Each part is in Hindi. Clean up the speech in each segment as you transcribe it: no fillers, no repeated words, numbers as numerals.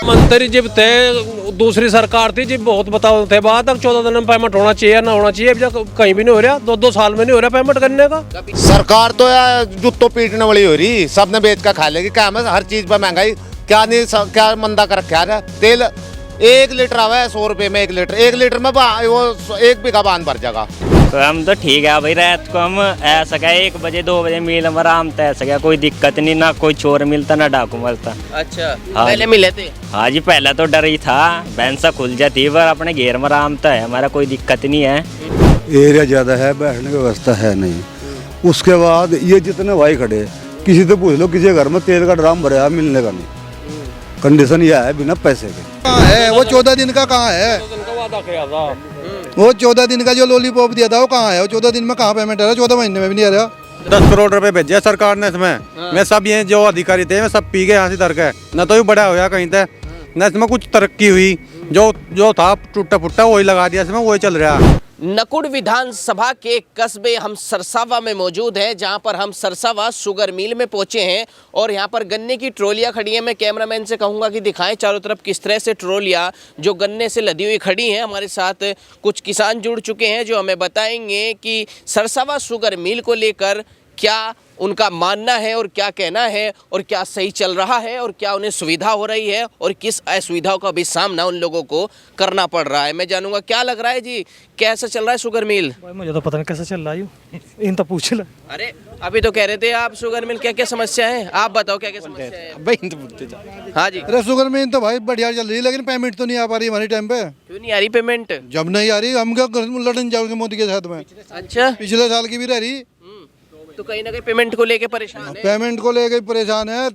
मंत्री जब थे दूसरी सरकार थी जब बहुत बताओ थे बात तक 14 दिन में पेमेंट होना चाहिए ना होना चाहिए, अभी तक कहीं भी नहीं हो रहा, 2-2 साल में नहीं हो रहा पेमेंट करने का। सरकार तो यार जुत्तो पीटने वाली हो रही, सबने बेच कर खा लेगी। क्या हर चीज पर महंगाई क्या नहीं क्या मंदा कर रखा है। तेल 1 लीटर आवा है 100 रुपए में 1 लीटर, 1 लीटर में वो 1 बीघा बांध भर जाएगा। तो हम तो ठीक है भाई, रात को हम ऐसा क्या 1 बजे 2 बजे मिल हम आराम था, ऐसा क्या कोई दिक्कत नहीं, ना कोई चोर मिलता ना डाकू मिलता। अच्छा हाँ पहले मिले थे? हाँ जी, पहले तो डर ही था, भैंसा खुल जाती पर अपने घेर में आराम था है, हमारा कोई दिक्कत नहीं है। एरिया ज़्यादा है, बैठने की व्यवस्था है नहीं। उसके बाद ये जितने भाई खड़े, किसी से पूछ लो, किसी घर में तेल का ड्राम भरा मिलने का नहीं। कंडीशन यह है बिना पैसे के। कहाँ है वो 14 दिन का? कहाँ है वो 14 दिन का जो लॉलीपॉप दिया था वो कहाँ है? वो 14 दिन में कहाँ पेमेंट आ रहा है? 14 महीने में भी नहीं आ रहा। 10 करोड़ रुपए भेजे सरकार ने इसमें। मैं सब ये जो अधिकारी थे मैं सब पी गए यहाँ से तर गए, न तो ये बड़ा होया कहीं तक, न इसमें कुछ तरक्की हुई। जो था टूटा फुट्टा वही लगा दिया इसमें, वही चल रहा। नकुड़ विधानसभा के कस्बे हम सरसावा में मौजूद हैं, जहां पर हम सरसावा शुगर मिल में पहुंचे हैं और यहां पर गन्ने की ट्रॉलियां खड़ी हैं। मैं कैमरामैन से कहूंगा कि दिखाएं चारों तरफ किस तरह से ट्रॉलियां जो गन्ने से लदी हुई खड़ी हैं। हमारे साथ कुछ किसान जुड़ चुके हैं जो हमें बताएंगे कि सरसावा शुगर मिल को लेकर क्या उनका मानना है और क्या कहना है और क्या सही चल रहा है और क्या उन्हें सुविधा हो रही है और किस असुविधाओं का भी सामना उन लोगों को करना पड़ रहा है। मैं जानूंगा क्या लग रहा है जी, कैसा चल रहा है शुगर मिल? मुझे तो पता नहीं कैसा चल रहा है, इन तो पूछ ला। अरे अभी तो कह रहे थे आप शुगर मिल, क्या क्या समस्या है आप बताओ, क्या क्या समस्या है? हाँ जी। अरे शुगर मिल तो भाई बढ़िया चल रही है, लेकिन पेमेंट तो नहीं आ पा रही हमारे टाइम पे। क्यों नहीं आ रही पेमेंट? जब नहीं आ रही हम क्या लड़न जाओगे मोदी के साथ में? अच्छा, पिछले साल की भी रह रही। तो कहीं ना कहीं पेमेंट को लेके परेशान है। पेमेंट को लेके परेशान है।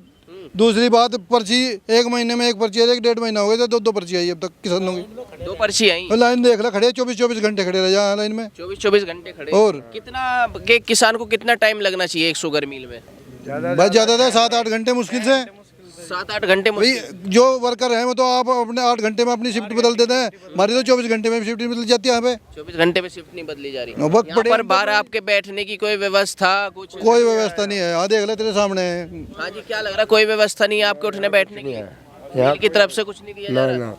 दूसरी बात, पर्ची 1 महीने में 1 पर्ची है, 1-1.5 महीना हो गया तो 2 पर्ची आई अब तक किसानों की। 2 पर्ची आई? लाइन देख ला, खड़े 24-24 घंटे खड़े रहे यहाँ लाइन में। 24-24 घंटे खड़े। और कितना के किसान को कितना टाइम लगना चाहिए एक शुगर मिल में? बस ज्यादा था 7-8 घंटे मुश्किल से। 7-8 घंटे भाई जो वर्कर है वो तो आप अपने 8 घंटे में अपनी शिफ्ट बदल देते हैं, हमारी तो 24 घंटे में शिफ्ट बदल जाती है यहाँ पे। 24 घंटे में शिफ्ट नहीं बदली जा रही। वक्त यहाँ पर बाहर आपके बैठने की कोई व्यवस्था कुछ? कोई व्यवस्था नहीं है, हाँ देख ले तेरे सामने है। हाँ जी, क्या लग रहा है? कोई व्यवस्था नहीं है आपके उठने बैठने की? मिल की तरफ से कुछ नहीं दिया जा रहा?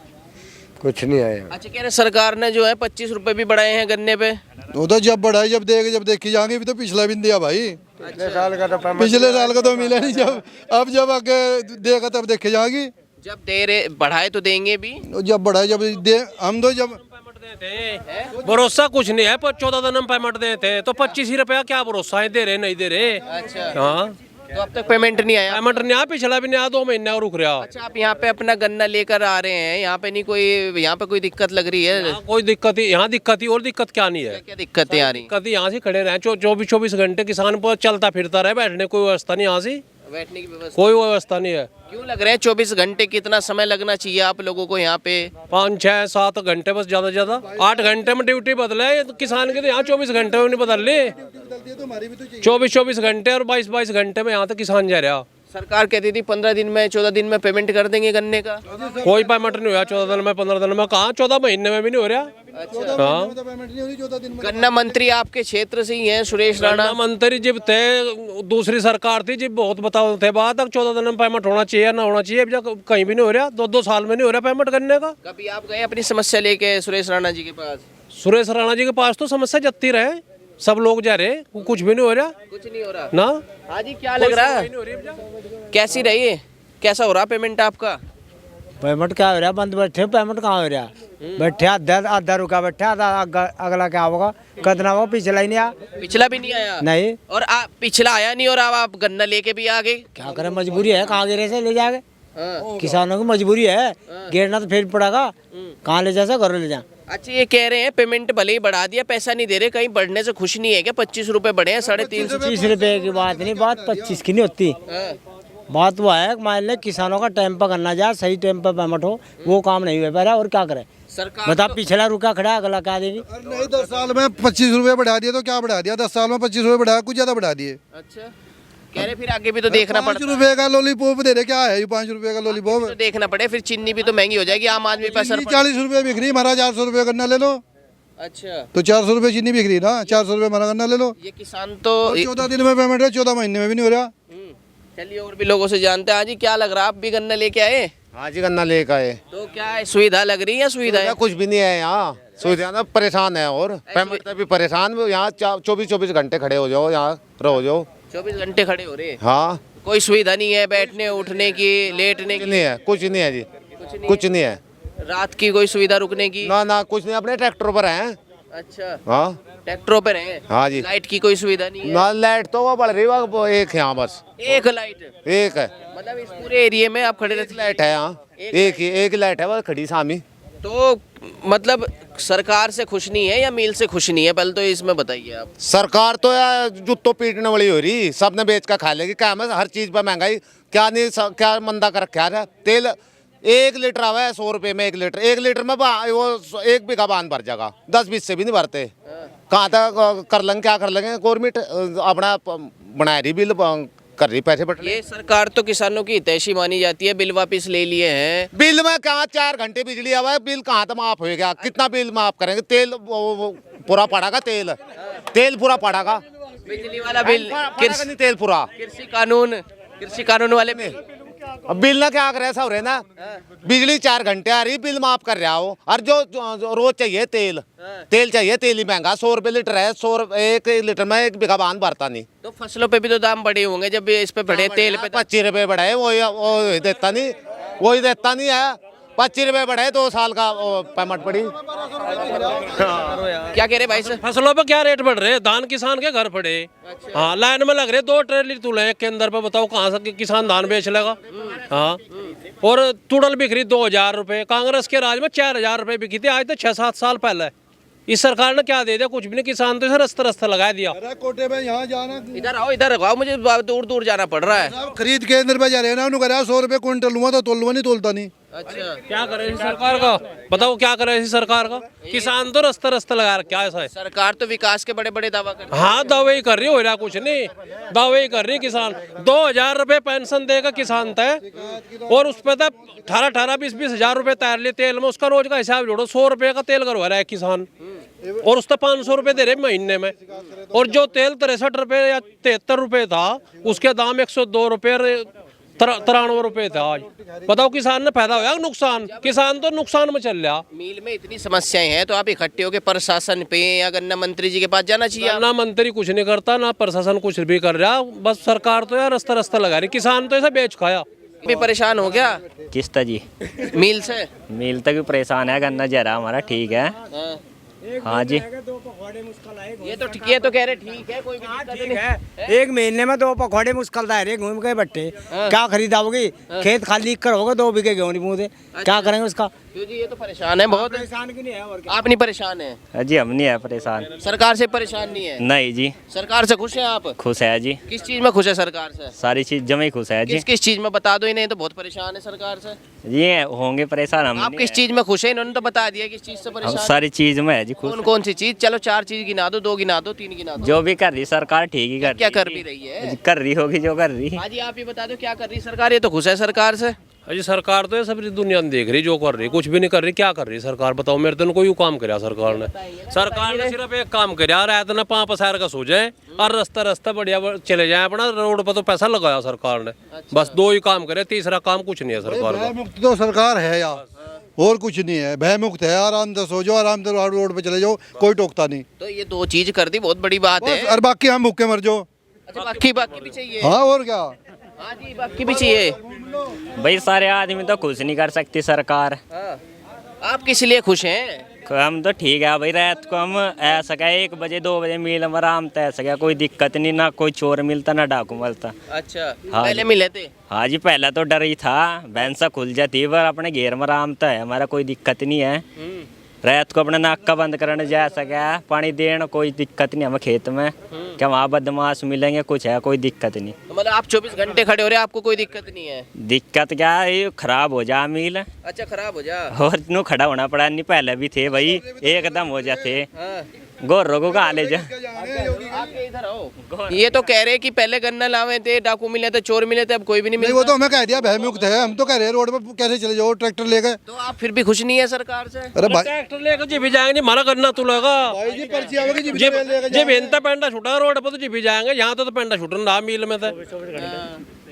कुछ नहीं आया। अच्छा, कह रहे सरकार ने जो है 25 रुपए भी बढ़ाए हैं गन्ने पे। वो तो जब बढ़ाई जब देखी जाएंगे, भी तो पिछला भी नहीं दिया भाई। पिछले साल का तो मिला नहीं, जब आगे देगा तब देखे जाएगी। जब दे रहे बढ़ाए तो देंगे भी, जब बढ़ाए जब दे हम तो जब भरोसा कुछ नहीं है, पर 14 दिन में पेमेंट देते तो 25 ही रुपया क्या भरोसा है, दे रहे नहीं दे रहे। अच्छा, हाँ तो अब तक पेमेंट नहीं आया? पेमेंट नहीं आया, पिछला भी नहीं आया, 2 महीने और रुक रहा। अच्छा, आप यहाँ पे अपना गन्ना लेकर आ रहे हैं, यहाँ पे नहीं कोई, यहाँ पे कोई दिक्कत लग रही है? कोई दिक्कत ही यहाँ दिक्कत ही और दिक्कत क्या नहीं है। क्या दिक्कतें आ रही? दिक्कत यहाँ से खड़े रहे 24-24 घंटे, किसान पर चलता फिरता रहे, बैठने कोई व्यवस्था नहीं, यहाँ से बैठने की व्यवस्था कोई व्यवस्था नहीं है। क्यों लग रहे हैं 24 घंटे? कितना समय लगना चाहिए आप लोगों को यहाँ पे? 5-6-7 घंटे बस, ज्यादा ज्यादा 8 घंटे में ड्यूटी बदले तो किसान के तो यहाँ 24 घंटे में नहीं बदल ले। 24-24 घंटे और 22-22 घंटे में यहाँ तक किसान जा रहा। सरकार कहती थी 15 दिन में 14 दिन में पेमेंट कर देंगे गन्ने का। कोई पेमेंट नहीं हुआ 14 दिन में, 15 दिन में, कहाँ 14 महीने में भी नहीं हो रहा। हाँ, गन्ना मंत्री आपके क्षेत्र से ही हैं, सुरेश राणा। मंत्री जब थे दूसरी सरकार थी जब बहुत बताओ थे बात तक 14 दिन में पेमेंट होना चाहिए ना होना चाहिए, अभी तक कहीं भी नहीं हो रहा, 2-2 साल में नहीं हो रहा पेमेंट करने का। कभी आप गए अपनी समस्या लेके सुरेश राणा जी के पास? सुरेश राणा जी के पास तो समस्या जतती रहे, सब लोग जा रहे, कुछ भी नहीं हो रहा। कुछ नहीं हो रहा ना। हाँ जी, क्या लग रहा है? कैसी रही है, कैसा हो रहा पेमेंट आपका? पेमेंट क्या हो रहा है? बंद बैठे, पेमेंट कहाँ हो रहा? बैठे आधा रुका बैठे, आधा अगला क्या होगा? कितना होगा? पिछला ही नहीं आया। पिछला भी नहीं आया? नहीं। और पिछला आया नहीं और अब आप गन्ना लेके भी आ गए? क्या करें, मजबूरी है, कहाँ गिरे से ले जाएंगे? किसानों की मजबूरी है, गिरना तो फिर पड़ेगा, कहाँ ले जा, घर ले जा। अच्छा, ये कह रहे हैं पेमेंट भले ही बढ़ा दिया, पैसा नहीं दे रहे, कहीं बढ़ने से खुश नहीं है क्या? 25 रुपए बढ़े हैं, 350। 25 रुपए की बात नहीं, बात 25 की नहीं होती। बात वो है मान ले किसानों का टाइम पर करना जाए, सही टाइम पर पेमेंट हो, वो काम नहीं हो पा रहा, और क्या करे सरकार? बता, पिछला रुका खड़ा, अगला क्या देगी? नहीं, 10 साल में 25 रुपए बढ़ा दिए तो क्या बढ़ा दिया? 10 साल में 25 रुपए बढ़ाया, कुछ ज्यादा बढ़ा दिए। अच्छा, कह रहे फिर आगे भी तो देखना पड़ता है। 5 रुपए का लॉलीपॉप दे रहे, क्या है ये 5 रुपए का लॉलीपॉप? तो देखना पड़े, फिर चीनी भी तो महंगी हो जाएगी आम आदमी पे। 40 रुपए बिक रही, हमारा 400 रुपए गन्ना ले लो। अच्छा, तो 400 रुपए चीनी बिक रही ना, 400 रुपए हमारा गन्ना ले लो। ये किसान तो 14 दिन में पेमेंट है, 14 महीने में भी नहीं हो रहा। चलिए और भी लोगों से जानते हैं। हाँ जी, क्या लग रहा है, आप भी गन्ना लेके आए? हाँ जी गन्ना लेकर आए। तो क्या है, सुविधा लग रही है? सुविधा है? कुछ भी नहीं है यहाँ, सुविधा ना परेशान है और पेमेंट से भी परेशान। यहाँ 24-24 घंटे खड़े हो जाओ, यहाँ रहो जाओ। 24 घंटे खड़े हो रहे हैं। हाँ कोई सुविधा नहीं है बैठने उठने की, लेटने कुछ की? नहीं है, कुछ नहीं है जी, कुछ नहीं है। रात की कोई सुविधा रुकने की? ना ना कुछ नहीं, अपने ट्रैक्टर पर हैं। अच्छा, हाँ ट्रैक्टरों पे रहे? हाँ जी। लाइट की कोई सुविधा नहीं है? ना लाइट तो वो बढ़ रही है, वो एक यहाँ बस एक लाइट? एक है, मतलब इस पूरे एरिया में आप खड़े रहते? लाइट है यहाँ, एक लाइट है वो खड़ी सामी। तो मतलब सरकार से खुश नहीं है या मील से खुश नहीं है, पहले तो इसमें बताइए आप। सरकार तो यार जुत्तों पीटने वाली हो रही, सबने बेच कर खा लेगी। क्या है हर चीज पर महंगाई, क्या नहीं क्या मंदा कर रखा है। तेल 1 लीटर आवा है 100 रुपये में 1 लीटर। 1 लीटर में वो 1 बीघा बांध भर जाएगा, 10-20 से भी नहीं भरते। कहाँ तक कर लेंगे, क्या कर लेंगे। गवर्नमेंट अपना बना रही बिल, कर रही पैसे बट। ये सरकार तो किसानों की हितैषी मानी जाती है, बिल वापस ले लिए हैं। बिल में कहाँ 4 घंटे बिजली आवा है, बिल कहाँ तक माफ होएगा। कितना बिल माफ करेंगे। तेल वो पूरा पड़ेगा, तेल पूरा पड़ेगा। बिजली वाला बिल, पड़ेगा नहीं तेल पूरा। कृषि कानून वाले में अब बिल ना क्या करे, ऐसा हो रहा है ना, बिजली 4 घंटे आ रही, बिल माफ कर रहा हो। और जो रोज चाहिए तेल चाहिए, तेल ही महंगा 100 रुपये लीटर है। 1 लीटर में 1 बीघा बांध भरता नहीं। तो फसलों पे भी तो दाम बढ़े होंगे जब इस पे बढ़े, तेल पे 25 रुपये बढ़े, वही देता नहीं है। 25 रुपये बढ़े, 2 साल का पेमेंट पड़ी। क्या कह रहे भाई साहब? फसलों पे क्या रेट बढ़ रहे हैं, धान किसान के घर पड़े। हाँ लाइन में लग रहे 2 ट्रेली तुले एक के अंदर पे, बताओ कहाँ से किसान धान बेच लेगा। हाँ और तुड़ल बिक्री 2000 रुपये, कांग्रेस के राज में 4000 रुपये बिकी थी, आज तो 6-7 साल पहले। इस सरकार ने क्या दे दिया, कुछ भी नहीं। किसान तो इसे रस्ता लगा दिया। कोटे में यहाँ जाना, इधर आओ, मुझे दूर दूर जाना पड़ रहा है। खरीद केंद्र पे जा रहे हैं ना, उन्होंने कहा 100 रुपये क्विंटल लूँगा तो तोलवा नहीं, तोलता नहीं। अच्छा, क्या करे इस सरकार का, बताओ क्या करे इस सरकार का। किसान तो रस्ता लगा रहा, क्या ऐसा है। सरकार तो विकास के बड़े बड़े दावा कर रही है। हाँ दावे ही कर रही, हो रहा कुछ नहीं, दावे ही कर रही। किसान 2000 रुपये पेंशन देगा किसान तय, और उस पर 18-20 हजार रुपये तैर लिए तेल में। उसका रोज का हिसाब जोड़ो, 100 रुपये का तेल करवा रहा है किसान, और उस पर 500 रुपये दे रहे महीने में। और जो तेल 63 रुपये या 73 रुपये था, उसके दाम 102 रुपये 93 रुपये था आज। बताओ किसान ने फायदा होया नुकसान? किसान तो नुकसान में चल रहा। मील में इतनी समस्याएं हैं तो आप इकट्ठे होकर प्रशासन पे या गन्ना मंत्री जी के पास जाना चाहिए। ना मंत्री कुछ नहीं करता, ना प्रशासन कुछ भी कर रहा, बस सरकार तो यार रस्ता लगा रही। किसान तो ऐसा बेच खाया। भी परेशान हो गया किस्ता जी, मील से? मील तक भी परेशान है, गन्ना जरा हमारा ठीक है। हाँ जी, ये तो ठीक है, तो कह रहे ठीक है, कोई भी दिक्कत नहीं है। एक महीने में 2 पकौड़े मुश्किल रहे, घूम गए बट्टे। क्या खरीदाओगे, खेत खाली कर होगा, 2 बीघे गेहूं नहीं बूंदे, क्या करेंगे उसका। क्यों जी, ये तो परेशान है बहुत। परेशान की नहीं है और क्या। आप नहीं परेशान है? जी हम नहीं है परेशान। सरकार से परेशान नहीं है? नहीं जी, सरकार से खुश हैं आप? खुश है जी, किस चीज में खुश है सरकार से? सारी चीज जमे खुश है जी। किस चीज में बता दो इन्हें, तो बहुत परेशान है सरकार से। ये होंगे परेशान हम आप नहीं किस है। चीज में खुश है, इन्होंने तो बता दिया किस चीज से हम परेशान। सारी चीज में है जी खुश। कौन कौन सी चीज? चलो 4 चीज गिना दो, 2 गिना दो, 3 गिना दो। जो भी कर रही सरकार ठीक ही कर क्या रही कर भी रही है? कर रही होगी जो कर रही। हाँ जी, आप ही बता दो क्या कर रही सरकार। ये तो खुश है सरकार से। अजी सरकार तो ये सब दुनिया में देख रही, जो कर रही कुछ भी नहीं कर रही। क्या कर रही सरकार, बताओ मेरे तो कोई काम कराया सरकार ने। सरकार ने सिर्फ एक काम कराया, रात ने 5 पसार का सो जाए और रास्ता बढ़िया चले जाए अपना। रोड पर तो पैसा लगाया सरकार ने, बस 2 ही काम करे, तीसरा काम कुछ नहीं है सरकार का। भय मुक्त तो सरकार है यार, और कुछ नहीं है। भय मुक्त है, आराम से सो जाओ, आराम से रोड पे चले जाओ, कोई टोकता नहीं। तो ये 2 चीज कर दी, बहुत बड़ी बात है। और बाकी हम भूखे मर जाओ। अच्छा, बाकी भी चाहिए? हाँ और क्या। हाँ जी, बाकी भी चाहिए। भाई सारे आदमी तो खुश नहीं कर सकती सरकार। हाँ। आप किस लिए खुश हैं? हम तो ठीक है भाई, रात को हम ऐसा क्या 1 बजे 2 बजे मिल में आराम था, ऐसा क्या कोई दिक्कत नहीं, ना कोई चोर मिलता ना डाकू मिलता। अच्छा, हाँ पहले जी। मिले थे? हाँ जी, पहला तो डर ही था, भैंसा खुल जाती पर अपने घेर में आराम था, हमारा कोई दिक्कत नहीं है। रात को अपना नाका बंद करने जा सका, पानी देना कोई दिक्कत नहीं हमें खेत में। क्या वहाँ बदमाश मिलेंगे, कुछ है कोई दिक्कत नहीं। तो मतलब आप 24 घंटे खड़े हो रहे हैं, आपको कोई दिक्कत नहीं है? दिक्कत क्या है, ये खराब हो जा मील अच्छा, खराब हो जा। और नो खड़ा होना पड़ा, नहीं पहले भी थे भाई, एकदम हो जाते हाँ। गोर रोगो का ले जा। आपके इधर आओ। ये तो कह रहे कि पहले गन्ना लावे थे, डाकू मिले थे, चोर मिले थे, अब कोई भी नहीं नहीं, मिलता। वो तो हमें कह दिया भय मुक्त है। हम तो कह रहे हैं रोड पर कैसे चले जाओ, ट्रैक्टर लेकर। तो आप फिर भी खुश नहीं है सरकार से? अरे भाई ट्रैक्टर लेकर जी भी जाएंगे, हमारा गन्ना तुलेगा। जी पर्ची आवेगी जी, जब इनता पेंडा छुटा रोड पर तो जी भी जाएंगे। यहाँ तो पेंडा छुटन रहा मील में तो।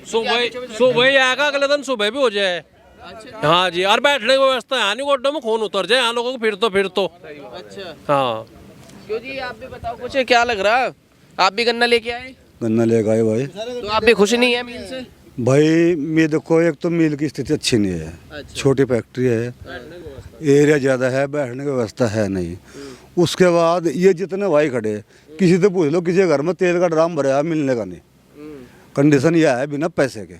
सुबह आएगा, अगले दिन सुबह भी हो जाए। हाँ जी, और बैठने की व्यवस्था है नहीं, गोड्डों में खून उतर जाए यहाँ लोगों को फिर तो अच्छा हाँ। क्यों जी, आप भी बताओ कुछ, क्या लग रहा, आप भी गन्ना लेके आए गन्ना लेकर आए भाई। तो आप भी खुश नहीं है मिल से? भाई मैं देखो, एक तो मिल की स्थिति अच्छी नहीं है, अच्छा। छोटी फैक्ट्री है, एरिया ज़्यादा है, बैठने की व्यवस्था है नहीं। उसके बाद ये जितने भाई खड़े, किसी से पूछ लो, किसी के घर में तेल का ड्राम भरा मिलने का नहीं। कंडीशन यह है बिना पैसे के।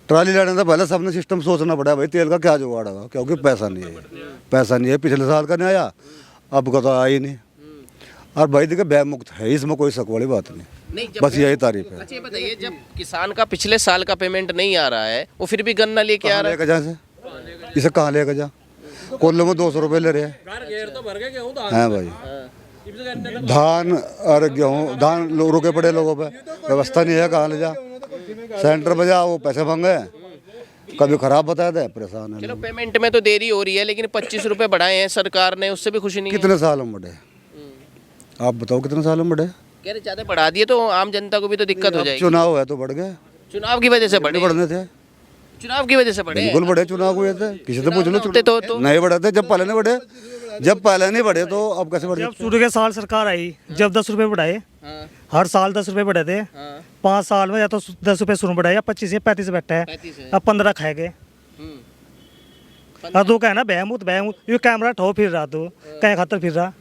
ट्राली लाने से पहले सबने सिस्टम सोचना पड़ा भाई तेल का क्या जुगाड़ होगा, क्योंकि पैसा नहीं है। पैसा नहीं है, पिछले साल का नहीं आया, अब का तो आया ही नहीं। और भाई देखिए भय मुक्त है, इसमें कोई शक वाली बात नहीं, बस यही तारीफ है। अच्छा ये बताइए, जब किसान का पिछले साल का पेमेंट नहीं आ रहा है, वो फिर भी गन्ना लेके आ रहा है, लेकर जा से इसे कहाँ लेकर जा, कोल्ले में 200 रुपये ले रहे हैं। हाँ भाई, धान और गेहूँ, धान लोग रुके पड़े लोगों पे, व्यवस्था नहीं है, कहाँ ले जा, सेंटर पे जा वो पैसे मांगे, कभी खराब बताया था, परेशान है। चलो पेमेंट में तो देरी हो रही है, लेकिन 25 रुपए बढ़ाए हैं सरकार ने, उससे भी खुशी नहीं है? कितने सालों में बढ़े, आप बताओ कितने सालों में बढ़े? कह रहे ज्यादा बढ़ा दिए तो आम जनता को भी तो दिक्कत हो जाएगी। चुनाव है तो बढ़ गए, चुनाव की वजह से बढ़े, बढ़ने थे, चुनाव की वजह से बढ़े, बिल्कुल बढ़े, चुनाव हुए थे, किसी से पूछ लो, तो नहीं बढ़े थे जब पहले नहीं बढ़े, जब पहले नहीं बढ़े तो अब कैसे बढ़े? जब शुरू के साल सरकार आई, जब 10 रुपए बढ़ाए, हर साल 10 रुपए बढ़े थे। 5 साल में या तो 10 रुपए शुरू बढ़ाए, या 25 या 35 बैठा है, अब 15 खाए गए। अब तो कहना बहमूत बहमूत, ये कैमरा ठो फिर रहा, तो कहीं खातर फिर रहा,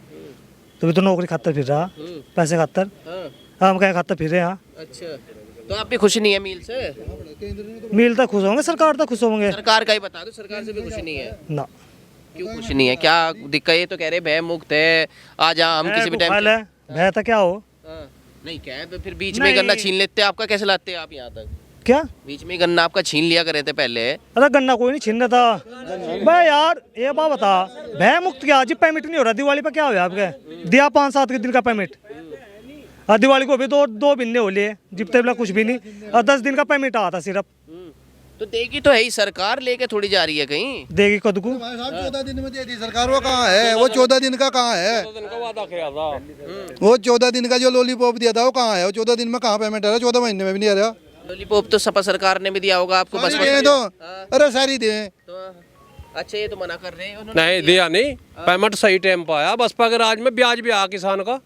तो भी तो नौकरी खातर फिर रहा, पैसे खातर, हम कहीं खातर फिर रहे हैं। अच्छा, तो आप भी खुश नहीं है मील से? मिल तक खुश होंगे, सरकार तक खुश होंगे सरकार का ही बता दो, सरकार से भी खुश नहीं है? ना। क्यों खुश नहीं है, क्या दिक्कत? ये तो कह रहे भय मुक्त है, आ जा हम किसी भी टाइम। भय था क्या हो, नहीं क्या है, फिर बीच में गन्ना छीन लेते, आपका कैसे लाते हैं आप यहाँ तक? क्या बीच में गन्ना आपका छीन लिया करे थे पहले। अरे गन्ना कोई नहीं छीन रहा था भाई यार, ये बात बता, भय मुक्त क्या, जी पेमेंट नहीं हो रहा, दिवाली पे क्या हुआ आपके, दिया 5-7 के दिन का पेमेंट, और दिवाली को भी दो महीने हो लिए, जितने कुछ भी नहीं, और 10 दिन का पेमेंट आता सिर्फ। तो देगी तो है ही, सरकार लेके थोड़ी जा रही है कहीं, देगी कद को? 14 दिन में दे दी सरकार, वो कहाँ है, वो 14 दिन का कहाँ है, वो 14 दिन का जो लॉलीपॉप दिया था वो कहाँ है, वो 14 दिन में कहाँ पेमेंट आ रहा है, 14 महीने में भी नहीं आ रहा। लॉलीपॉप तो सपा सरकार ने भी दिया होगा आपको, बस तो अरे सारी दे तो। अच्छा ये तो मना कर रहे हैं उन्होंने, नहीं दिया नहीं, पेमेंट सही टाइम पर आया, बसपा के राज में ब्याज भी आया किसान का।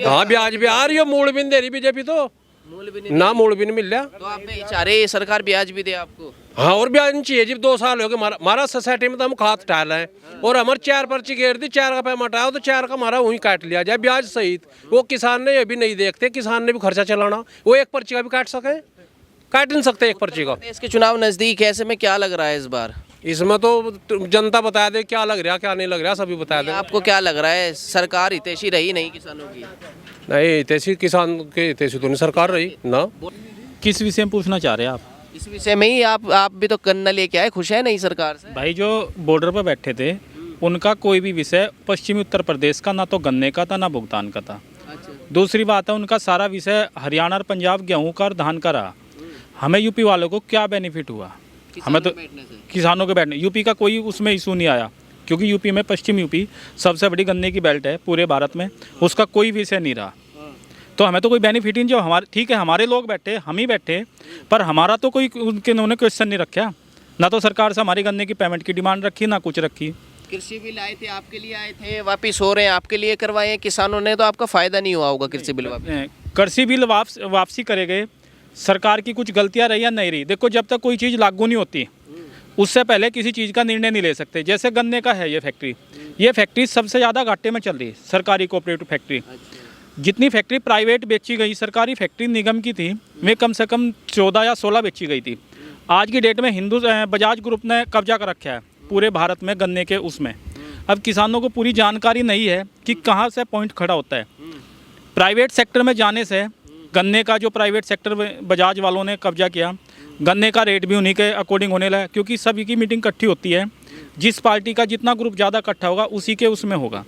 हाँ ब्याज भी आ रही है, मूल भी नहीं दे रही बीजेपी तो, मूल भी ना मूल भी नहीं मिल रहा। तो आप चाह रहे सरकार ब्याज भी दे आपको? हाँ और ब्याज नहीं चाहिए जी, 2 साल हो गए हमारा सोसाइटी में तो हम खाद डाल रहे हैं, और हमारे 4 पर्ची घेर दी, 4 का पेमेंट आया तो 4 का हमारा वहीं काट लिया जाए ब्याज सहित। वो किसान ने ये भी नहीं देखते, किसान ने भी खर्चा चलाना, वो एक पर्ची का भी काट सके, काट नहीं सकते एक पर्ची का। इसके चुनाव नजदीक है, ऐसे में क्या लग रहा है इस बार? इसमें तो जनता बता दे क्या लग रहा क्या नहीं लग रहा, सभी बता दे। आपको क्या लग रहा है, सरकार हितैषी रही नहीं किसानों की? नहीं हितैषी किसान के हितैषी तो नहीं सरकार रही ना। किस विषय में पूछना चाह रहे हैं आप? इस विषय में ही आप भी तो गन्ना लेके आए, खुश है नहीं सरकार से? भाई जो बॉर्डर पर बैठे थे उनका कोई भी विषय पश्चिमी उत्तर प्रदेश का ना तो गन्ने का था ना भुगतान का था। दूसरी बात है उनका सारा विषय हरियाणा और पंजाब गेहूं का और धान का रहा। हमें यूपी वालों को क्या बेनिफिट हुआ? हमें तो किसानों के बैठने, यूपी का कोई उसमें इशू नहीं आया, क्योंकि यूपी में पश्चिम यूपी सबसे बड़ी गन्ने की बेल्ट है पूरे भारत में, उसका कोई विषय नहीं रहा। तो हमें तो कोई बेनिफिट नहीं, जो हमारे ठीक है हमारे लोग बैठे, हम ही बैठे, पर हमारा तो कोई उन्होंने क्वेश्चन नहीं रखा, ना तो सरकार से हमारी गन्ने की पेमेंट की डिमांड रखी ना कुछ रखी। कृषि बिल आए थे, आपके लिए आए थे, वापिस हो रहे हैं, आपके लिए करवाए हैं किसानों ने, तो आपका फायदा नहीं हुआ होगा कृषि बिल वापिस? कृषि बिल वापसी करे गए, सरकार की कुछ गलतियां रही या नहीं रही। देखो जब तक कोई चीज़ लागू नहीं होती उससे पहले किसी चीज़ का निर्णय नहीं ले सकते। जैसे गन्ने का है ये फैक्ट्री सबसे ज़्यादा घाटे में चल रही है, सरकारी कोऑपरेटिव फैक्ट्री। जितनी फैक्ट्री प्राइवेट बेची गई, सरकारी फैक्ट्री निगम की थी, वे कम से कम 14 या 16 बेची गई थी। आज की डेट में बजाज ग्रुप ने कब्जा कर रखा है पूरे भारत में गन्ने के उसमें। अब किसानों को पूरी जानकारी नहीं है कि कहाँ से पॉइंट खड़ा होता है। प्राइवेट सेक्टर में जाने से गन्ने का जो प्राइवेट सेक्टर में बजाज वालों ने कब्जा किया, गन्ने का रेट भी उन्हीं के अकॉर्डिंग होने लगा, क्योंकि सभी की मीटिंग इकट्ठी होती है, जिस पार्टी का जितना ग्रुप ज़्यादा इकट्ठा होगा उसी के उसमें होगा।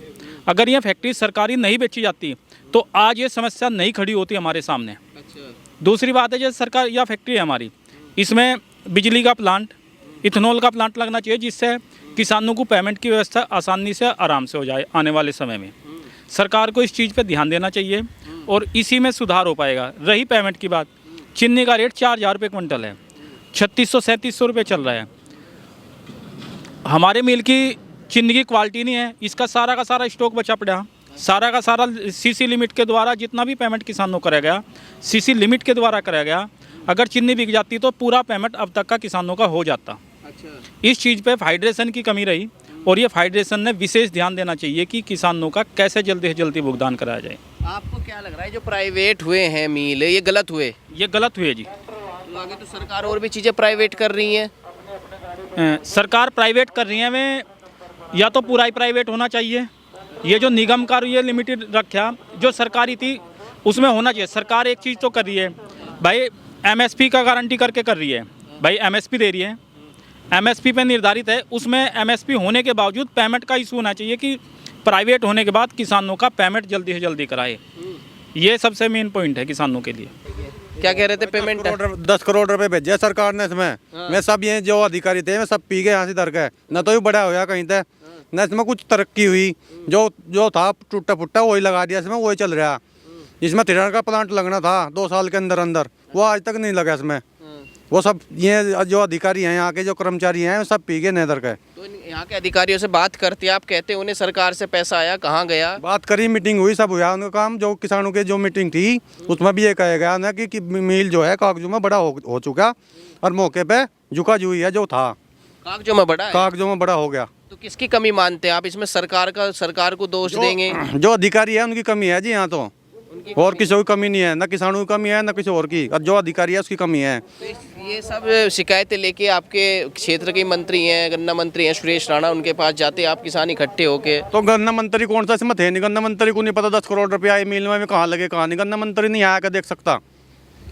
अगर ये फैक्ट्री सरकारी नहीं बेची जाती तो आज ये समस्या नहीं खड़ी होती हमारे सामने। दूसरी बात है, जैसे सरकार या फैक्ट्री है हमारी, इसमें बिजली का प्लांट, इथेनॉल का प्लांट लगना चाहिए, जिससे किसानों को पेमेंट की व्यवस्था आसानी से आराम से हो जाए आने वाले समय में। सरकार को इस चीज़ पे ध्यान देना चाहिए और इसी में सुधार हो पाएगा। रही पेमेंट की बात, चीनी का रेट 4000 रुपये क्विंटल है, 3600-3700 रुपये चल रहा है। हमारे मिल की चीनी की क्वालिटी नहीं है, इसका सारा का सारा स्टॉक बचा पड़ा, सारा का सारा सीसी लिमिट के द्वारा जितना भी पेमेंट किसानों को कराया गया, सीसी लिमिट के द्वारा कराया गया। अगर चीनी बिक जाती तो पूरा पेमेंट अब तक का किसानों का हो जाता। इस चीज़ पे फेडरेशन की कमी रही और ये फेडरेशन ने विशेष ध्यान देना चाहिए कि किसानों का कैसे जल्दी से जल्दी भुगतान कराया जाए। आपको क्या लग रहा है जो प्राइवेट हुए हैं मिल ये गलत हुए? ये गलत हुए जी। तो आगे तो सरकार और भी चीज़ें प्राइवेट कर रही है। सरकार प्राइवेट कर रही है, में या तो पूरा ही प्राइवेट होना चाहिए। ये जो निगम का ये लिमिटेड रखा जो सरकारी थी उसमें होना चाहिए। सरकार एक चीज़ तो कर रही है भाई, एमएसपी का गारंटी करके कर रही है भाई, एमएसपी दे रही है, एमएसपी पे निर्धारित है, उसमें एमएसपी होने के बावजूद पेमेंट का इशू होना चाहिए कि प्राइवेट होने के बाद किसानों का पेमेंट जल्दी से जल्दी कराए। ये सबसे मेन पॉइंट है किसानों के लिए। क्या कह रहे थे पेमेंट? 10 करोड़ रुपए भेजे सरकार ने इसमें। मैं सब ये जो अधिकारी थे मैं सब पी गए यहाँ से डर गए, न तो ये बड़ा होया कहीं तक, न इसमें कुछ तरक्की हुई। जो था टूटा फुट्टा वही लगा दिया इसमें, वही चल रहा। इसमें तिरान का प्लांट लगना था 2 साल के अंदर अंदर, वो आज तक नहीं लगा इसमें। वो सब ये जो अधिकारी हैं यहाँ के जो कर्मचारी हैं सब पी गए नेदर के। तो यहाँ के अधिकारियों से बात करते हैं, आप कहते हैं उन्हें सरकार से पैसा आया, कहाँ गया? बात करी, मीटिंग हुई, सब हुआ उनका काम। जो किसानों के जो मीटिंग थी उसमें भी ये कहा गया ना कि मिल जो है कागजों में बड़ा हो चुका और मौके पे झुका जुई है जो था कागजों में बड़ा है। कागजों में बड़ा हो गया। तो किसकी कमी मानते हैं आप इसमें? सरकार को दोष देंगे? जो अधिकारी है उनकी कमी है जी यहाँ तो, और किसी की कमी नहीं है, न किसानों की कमी है न किसी और की, और जो अधिकारी है उसकी कमी है। तो ये सब शिकायतें लेके आपके क्षेत्र के मंत्री हैं, गन्ना मंत्री हैं सुरेश राणा, उनके पास जाते आप किसान इकट्ठे होके? तो गन्ना मंत्री कौन सा इसमें थे नहीं, गन्ना मंत्री को नहीं पता 10 करोड़ रुपया आए मिल में कहाँ लगे कहाँ नहीं। गन्ना मंत्री नहीं आया, देख सकता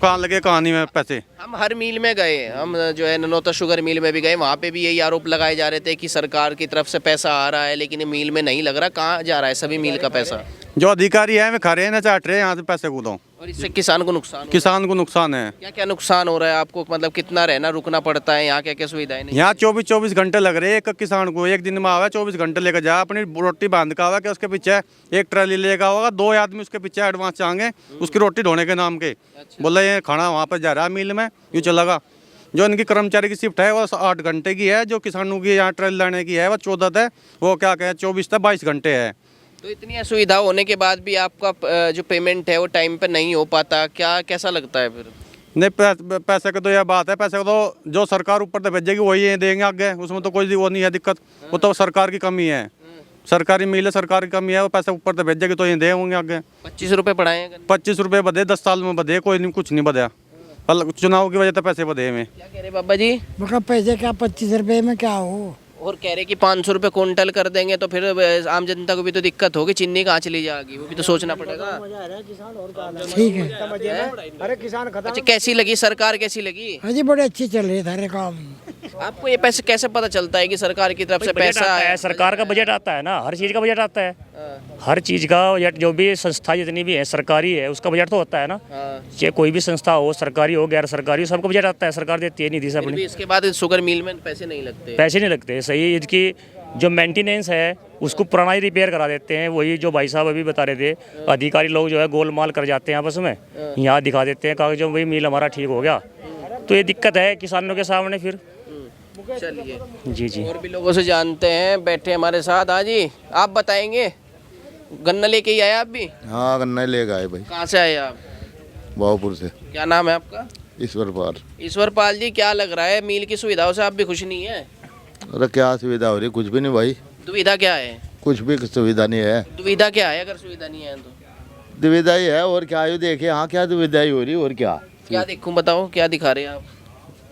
कहाँ लगे कहाँ नहीं में पैसे। हम हर मिल में गए, हम जो है ननौता शुगर मिल में भी गए, वहाँ पे भी यही आरोप लगाए जा रहे थे कि सरकार की तरफ से पैसा आ रहा है लेकिन मिल में नहीं लग रहा। कहाँ जा रहा है सभी मिल का पैसा? जो अधिकारी है वे खा रहे हैं ना चाट रहे हैं यहाँ से पैसे को। तो और इससे किसान को नुकसान? किसान को नुकसान है। क्या क्या नुकसान हो रहा है आपको? मतलब कितना रहना रुकना पड़ता है यहाँ? क्या क्या सुविधाएं नहीं? यहाँ 24 घंटे लग रहे हैं एक किसान को। एक दिन में आवा 24 घंटे लेकर जा, अपनी रोटी बांध का आवा कि उसके पीछे एक ट्राली लेगा होगा, 2 आदमी उसके पीछे एडवांस चाहेंगे उसकी रोटी ढोने के नाम के। बोला ये खाना वहाँ पर जा रहा है मिल में, यूँ चलेगा। जो इनकी कर्मचारी की शिफ्ट है वो 8 घंटे की है, जो किसानों की यहाँ ट्राली लाने की है वो 14 है, वो क्या कहें 24 से 22 घंटे है। तो इतनी असुविधा होने के बाद भी आपका जो पेमेंट है वो टाइम पे नहीं हो पाता, क्या कैसा लगता है फिर? नहीं पैसे का तो यह बात है, पैसे का तो जो सरकार ऊपर से भेजेगी वही देंगे आगे, उसमें तो कोई वो नहीं है दिक्कत। वो तो सरकार की कमी है, सरकारी मिल है, सरकार की कमी है। वो पैसे ऊपर से भेजेगी तो ये दे होंगे आगे। 25 रुपये बढ़ाए? 25 रुपये बढ़े, 10 साल में बढ़े, कोई नहीं कुछ नहीं बढ़ा। चुनाव की वजह से पैसे बढ़े में। क्या कह रहे बाबा जी? पैसे क्या 25 रुपये में क्या हो? और कह रहे कि 500 रुपये क्विंटल कर देंगे तो फिर आम जनता को भी तो दिक्कत होगी, चीनी कहाँ चली जाएगी वो भी तो सोचना पड़ेगा। ठीक है। अरे किसान खत्म। अच्छा कैसी लगी सरकार, कैसी लगी? हाँ जी बड़े अच्छी चल रही है सारे काम। आपको ये पैसे कैसे पता चलता है कि सरकार की तरफ से पैसा है? सरकार का बजट आता है ना, हर चीज़ का बजट आता है, हर चीज़ का बजट। जो भी संस्था जितनी भी है सरकारी है उसका बजट तो होता है ना, चाहे कोई भी संस्था हो, सरकारी हो गैर सरकारी हो, सबका बजट आता है। सरकार देती है निधि से अपनी। इसके बाद शुगर मिल में पैसे नहीं लगते? पैसे नहीं लगते, सही। इसकी जो मेंटेनेंस है उसको पुराना ही रिपेयर करा देते हैं। वही जो भाई साहब अभी बता रहे थे, अधिकारी लोग जो है गोलमाल कर जाते हैं आपस में, यहाँ दिखा देते हैं कागजों में मिल हमारा ठीक हो गया। तो ये दिक्कत है किसानों के सामने फिर। चलिए जी जी, और भी लोगों से जानते हैं, बैठे हमारे साथ। हाँ जी, आप बताएंगे, गन्ना लेके ही आए आप भी? हाँ गन्ना लेके आए भाई। कहाँ से आए आप? भावपुर से। क्या नाम है आपका? ईश्वर पाल। ईश्वर पाल जी, क्या लग रहा है मिल की सुविधाओं से आप भी खुश नहीं है? अरे क्या सुविधा हो रही? कुछ भी नहीं भाई। दुविधा क्या है? कुछ भी सुविधा नहीं है। दुविधा क्या है अगर सुविधा नहीं है तो? दुविधा ही है और क्या, ये देखे हाँ क्या दुविधा ही हो रही और क्या। क्या देखूं, बताओ क्या दिखा रहे हैं आप?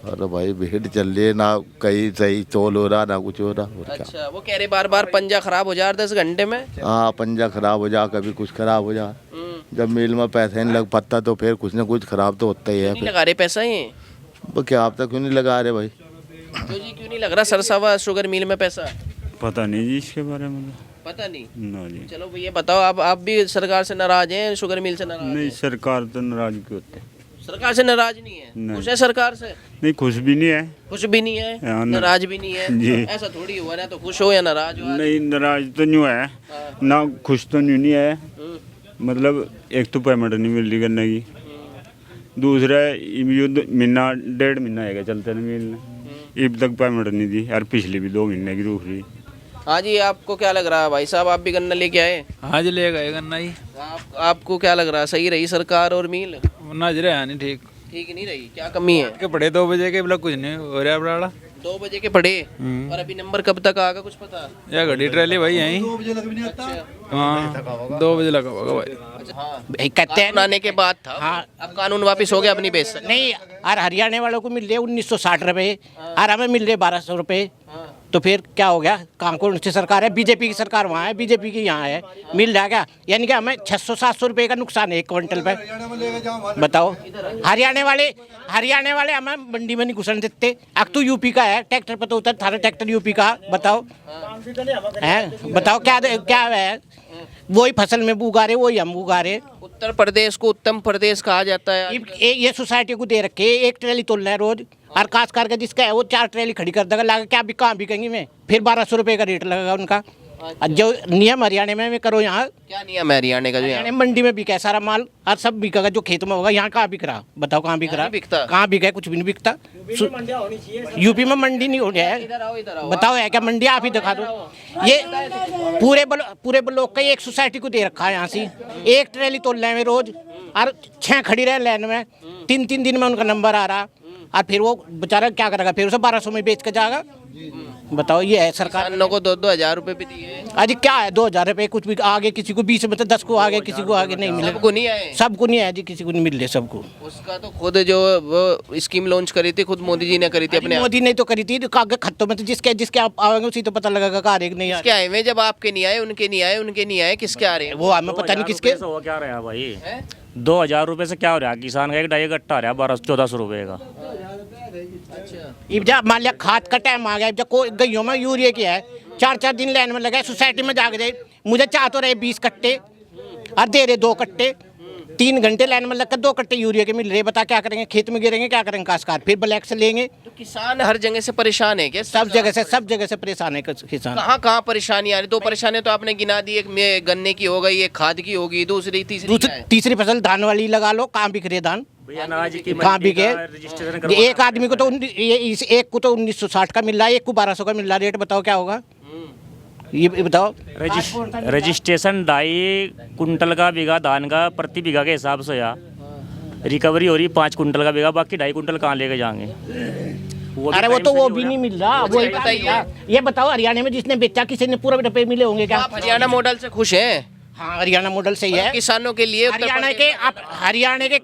अरे भाई भीड़ चल रही है ना, कहीं सही तोल हो रहा ना कुछ हो रहा और क्या। अच्छा, वो कह रहे बार बार पंजा खराब हो जा रहा 10 घंटे में। हाँ पंजा खराब हो जा, कभी कुछ खराब हो जा। जब मिल में पैसा नहीं लग पाता तो फिर कुछ ना कुछ खराब तो होता ही है। नहीं लगा रहे पैसा ये? वो क्या आप तक क्यों नहीं लगा रहे भाई? तो जी क्यों नहीं लग रहा सरसावा शुगर मिल में पैसा? पता नहीं जी इसके बारे में, पता नहीं ना जी। चलो ये बताओ, आप भी सरकार से नाराज हैं, शुगर मिल से नाराज हैं? सरकार तो नाराज क्यों होते? सरकार से नाराज नहीं है, खुश है सरकार से? नहीं, खुश भी नहीं है। खुश भी नहीं है, नाराज भी नहीं जी। है। ऐसा थोड़ी हुआ ना, तो खुश हो या नाराज हो? नहीं, नाराज तो नहीं है ना, खुश तो नहीं है। मतलब एक तो पेमेंट नहीं मिल रही गन्ने की, दूसरा युद्ध महीना 1.5 महीना है चलते ना मिल। अब तक पेमेंट नहीं दी यार, पिछले भी 2 महीने की रुक रही। हाँ जी, आपको क्या लग रहा है भाई साहब, आप भी गन्ना लेके आए? हाँ जी, ले गए गन्ना ही। आपको क्या लग रहा है, सही रही सरकार और मिल? नजर है नहीं ठीक, ठीक नहीं रही, क्या कमी है? के पड़े 2 बजे के बोला कुछ नहीं हो रहा बड़ा। 2 बजे के पड़े और अभी नंबर कब तक आएगा कुछ पता? या घड़ी ट्रैली भाई यहीं 2 बजे लग भी नहीं आता। हाँ 2 बजे लगा होगा भाई। कहते हैं आने के बाद था। हाँ, अब कानून वापिस हो गया, अपनी बेच सकते नहीं, और हरियाणा वालों को मिल रहे 1960 रुपए और हमें मिल रहे 1200 रुपए। तो फिर क्या हो गया? कहाँ कौन सी सरकार है? बीजेपी की सरकार वहाँ है, बीजेपी की यहाँ है, मिल रहा क्या? यानी कि हमें 600-700 रुपए का नुकसान है 1 क्विंटल पे। बताओ, हरियाणा वाले हमें मंडी में नहीं घुसन देते। अब तो यूपी का है, ट्रैक्टर पर तो उतर, थारा ट्रैक्टर यूपी का। बताओ है, बताओ क्या है? वही फसल में उगा रहे, वही हम उगा रहे। उत्तर प्रदेश को उत्तम प्रदेश कहा जाता है। ये सोसाइटी को दे रखे, 1 ट्रैली तोलना है रोज, और काशकार का जिसका है वो 4 ट्रैली खड़ी कर देगा, लगा क्या भी कहाँ बिकेंगी में, फिर 1200 रुपए का रेट लगेगा उनका। जो नियम हरियाणा में करो, यहाँ क्या नियम है हरियाणा का? जो यहाँ मंडी में बिका है सारा माल और सब बिकेगा जो खेत में होगा। यहाँ कहाँ बिक रहा? बताओ कहाँ बिक रहा? कहाँ बिका है? कुछ भी नहीं बिकता। यूपी में मंडी नहीं हो रहा है। बताओ है क्या मंडी? आप ही दिखा दो। ये पूरे ब्लॉक का एक सोसाइटी को दे रखा है यहाँ से, 1 ट्रैली तोल रहे हैं रोज, और 6 खड़ी रहे लाइन में, 3 दिन में उनका नंबर आ रहा, और फिर वो बेचारा क्या करेगा? फिर उसे 1200 में बेच के जाएगा। बताओ, ये है सरकार। किसानों को 2-2 हज़ार रुपए भी दिए। अजी क्या है 2000 रुपए? कुछ भी आगे किसी को 20 में तो 10 को आगे, किसी को आगे नहीं मिले। सबको नहीं आए? सबको नहीं आया जी, किसी को नहीं मिल रहे सबको। उसका तो खुद जो वो स्कीम लॉन्च करी थी, खुद मोदी जी ने करी थी अपने। मोदी ने तो करी थी, कागज खत्तों में तो जिसके आप आएंगे उसी तो पता लगेगा कार एक नहीं किसके आए हुए? जब आपके नहीं आए, उनके नहीं आए, उनके नहीं आए, किसके आ रहे हैं? वो हमें पता नहीं किसके। हो क्या रहा है भाई? 2000 रुपए से क्या हो रहा है? किसान का 1 गट्टा आ रहा है 1200-1400 रुपए का। जब मान लिया खाद का टाइम आ गया, जब कोई गइयों में यूरिया की है, 4-4 दिन लाइन में लगा, सोसाइटी में जाके दे, मुझे चाह तो रहे 20 कट्टे और दे रहे 2 कट्टे, 3 घंटे लाइन में लगकर 2 कट्टे यूरिया के मिल रहे। बता क्या करेंगे? खेत में गिरेंगे, क्या करेंगे? काशकार फिर ब्लैक से लेंगे। तो किसान हर जगह से परेशान है क्या? सब जगह से परेशान है किसान। कहाँ परेशानी आ रही? 2 परेशानी तो आपने गिना दी, एक गन्ने की हो गई, एक खाद की होगी, तीसरी फसल धान वाली लगा लो। कहाँ बिक रहे धान? कहाँ बिके? एक आदमी को तो एक को तो 1960 का मिल रहा है, एक को 1200 का मिल रहा है। रेट बताओ क्या होगा? ये बताओ। रजिस्ट्रेशन 2.5 कुंटल का बीघा धान का प्रति बीघा के हिसाब से या रिकवरी हो रही 5 कुंटल का बीघा, बाकी 2.5 कुंटल कहाँ लेके जाएंगे? अरे वो भी नहीं मिल रहा। वही बताइए, ये बताओ हरियाणा में जिसने बेचा किसी ने पूरा रुपए मिले होंगे क्या? आप हरियाणा मॉडल से खुश हैं? हाँ, हरियाणा मॉडल से ही है। किसानों के लिए हरियाणा के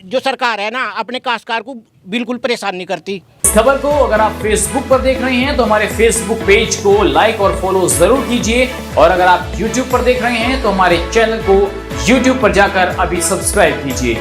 जो सरकार है ना, अपने काश्तकार को बिल्कुल परेशान नहीं करती। खबर को अगर आप फेसबुक पर देख रहे हैं तो हमारे फेसबुक पेज को लाइक और फॉलो जरूर कीजिए, और अगर आप यूट्यूब पर देख रहे हैं तो हमारे चैनल को यूट्यूब पर जाकर अभी सब्सक्राइब कीजिए।